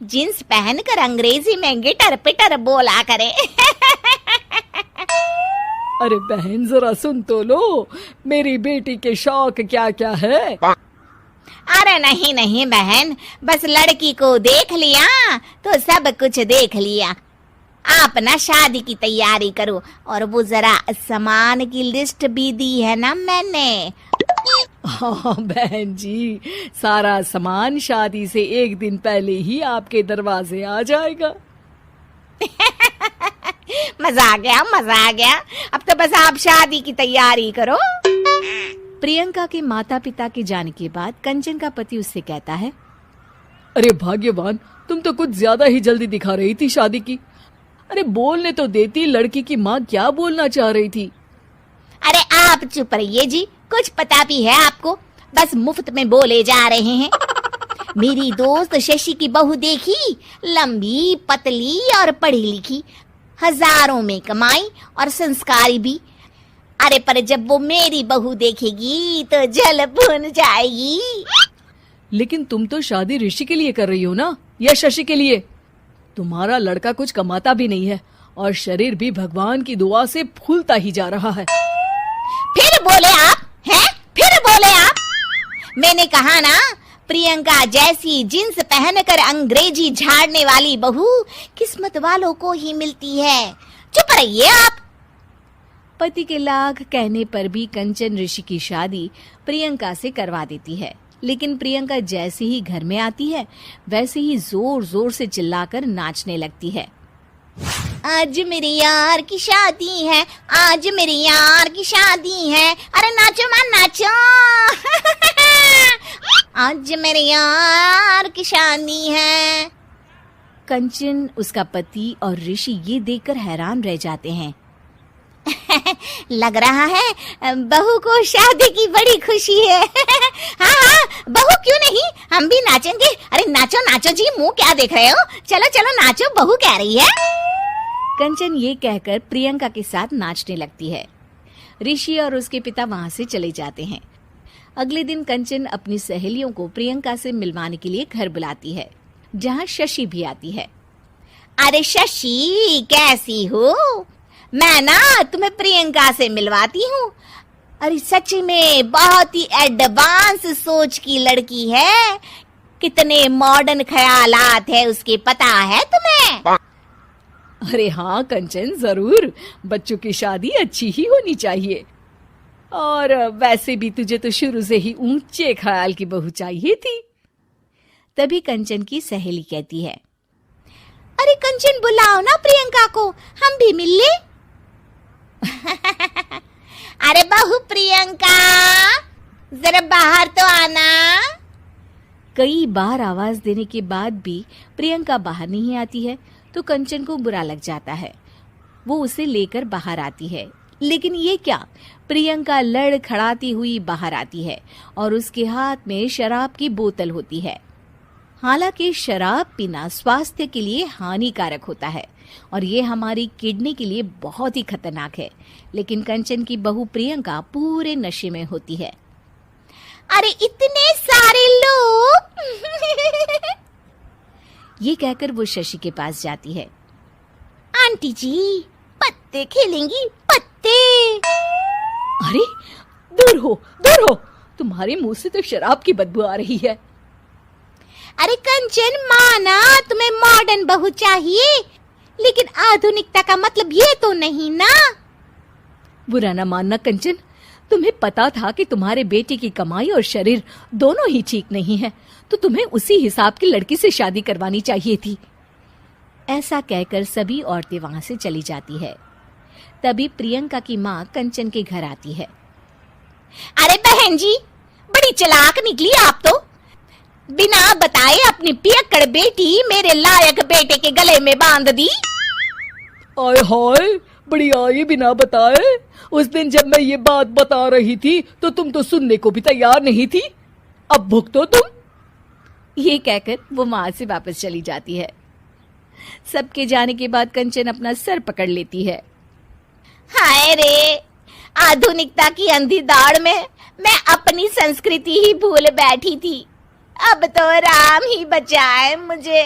Jeans पहनकर अंग्रेजी में गिटर पिटर बोला करे। अरे बहन जरा सुन तो लो, मेरी बेटी के शौक क्या क्या है। अरे नहीं नहीं बहन, बस लड़की को देख लिया तो सब कुछ देख लिया। आप ना शादी की तैयारी करो, और वो जरा सामान की लिस्ट भी दी है ना मैंने। हाँ बहन जी, सारा सामान शादी से एक दिन पहले ही आपके दरवाजे आ जाएगा। मजा आ गया, मजा आ गया। अब तो बस आप शादी की तैयारी करो। प्रियंका के माता पिता के जाने के बाद कंचन का पति उससे कहता है, अरे भाग्यवान, तुम तो कुछ ज्यादा ही जल्दी दिखा रही थी शादी की। अरे बोलने तो देती, लड़की की माँ क्या बोलना चाह रही थी। अरे आप चुप रहिए जी, कुछ पता भी है आपको, बस मुफ्त में बोले जा रहे हैं। मेरी दोस्त शशि की बहू देखी, लंबी पतली और पढ़ी लिखी, हजारों में कमाई और संस्कारी भी। अरे पर जब वो मेरी बहू देखेगी तो जल भुन जाएगी। लेकिन तुम तो शादी ऋषि के लिए कर रही हो ना, या शशि के लिए? तुम्हारा लड़का कुछ कमाता भी नहीं है और शरीर भी भगवान की दुआ से फूलता ही जा रहा है। फिर बोले आप हैं? फिर बोले आप? मैंने कहा ना, प्रियंका जैसी जींस पहनकर अंग्रेजी झाड़ने वाली बहू किस्मत वालों को ही मिलती है। चुप रहिए आप। पति के लाख कहने पर भी कंचन ऋषि की शादी प्रियंका से करवा देती है। लेकिन प्रियंका जैसे ही घर में आती है वैसे ही जोर जोर से चिल्लाकर नाचने लगती है। आज मेरे यार की शादी है, आज मेरे यार की शादी है, अरे नाचो मां नाचो। आज मेरे यार की शादी है। कंचन, उसका पति और ऋषि ये देखकर हैरान रह जाते हैं। लग रहा है बहू को शादी की बड़ी खुशी है। हाँ हाँ, बहू क्यों नहीं, हम भी नाचेंगे। अरे नाचो नाचो जी, मुंह क्या देख रहे हो, चलो चलो नाचो, बहू कह रही है। कंचन ये कहकर प्रियंका के साथ नाचने लगती है। ऋषि और उसके पिता वहां से चले जाते हैं। अगले दिन कंचन अपनी सहेलियों को प्रियंका से मिलवाने के लिए घर बुलाती है, जहां शशि भी आती है। अरे शशि कैसी हो, मैं ना तुम्हें प्रियंका से मिलवाती हूँ। अरे सच में बहुत ही एडवांस सोच की लड़की है, कितने मॉडर्न ख्यालात है उसके, पता है तुम्हें? अरे हाँ कंचन, जरूर, बच्चों की शादी अच्छी ही होनी चाहिए। और वैसे भी तुझे तो शुरू से ही ऊंचे ख्याल की बहू चाहिए थी। तभी कंचन की सहेली कहती है, अरे कंचन बुलाओ ना प्रियंका को, हम भी मिल ले। अरे बहू प्रियंका, जरा बाहर तो आना। कई बार आवाज देने के बाद भी प्रियंका बाहर नहीं आती है तो कंचन को बुरा लग जाता है। वो उसे लेकर बाहर आती है, लेकिन ये क्या, प्रियंका लड़खड़ाती हुई बाहर आती है और उसके हाथ में शराब की बोतल होती है। हालांकि शराब पीना स्वास्थ्य के लिए हानिकारक होता है और ये हमारी किडनी के लिए बहुत ही खतरनाक है, लेकिन कंचन की बहू प्रियंका पूरे नशे में होती है। अरे इतने सारे लोग। ये कहकर वो शशि के पास जाती है। आंटी जी, पत्ते खेलेंगी, पत्ते। अरे दूर हो, दूर हो, तुम्हारे मुंह से तो शराब की बदबू आ रही है। अरे कंचन, माना तुम्हें मॉडर्न बहू चाहिए, लेकिन आधुनिकता का मतलब ये तो नहीं ना। बुरा ना मानना कंचन, तुम्हें पता था कि तुम्हारे बेटे की कमाई और शरीर दोनों ही ठीक नहीं है, तो तुम्हें उसी हिसाब की लड़की से शादी करवानी चाहिए थी। ऐसा कहकर सभी औरतें वहां से चली जाती है। तभी प्रियंका की माँ कंचन के घर आती है। अरे बहन जी, बड़ी चालाक निकली आप तो, बिना बताए अपनी पियक्कड़ बेटी मेरे लायक बेटे के गले में बांध दी। आय हाय, बड़ी आई बिना बताए। उस दिन जब मैं ये बात बता रही थी तो तुम तो सुनने को भी तैयार नहीं थी, अब भुगतो तुम। ये कहकर वो वहां से वापस चली जाती है। सबके जाने के बाद कंचन अपना सर पकड़ लेती है। हाय रे, आधुनिकता की अंधी दौड़ में मैं अपनी संस्कृति ही भूल बैठी थी। अब तो राम ही बचाए मुझे।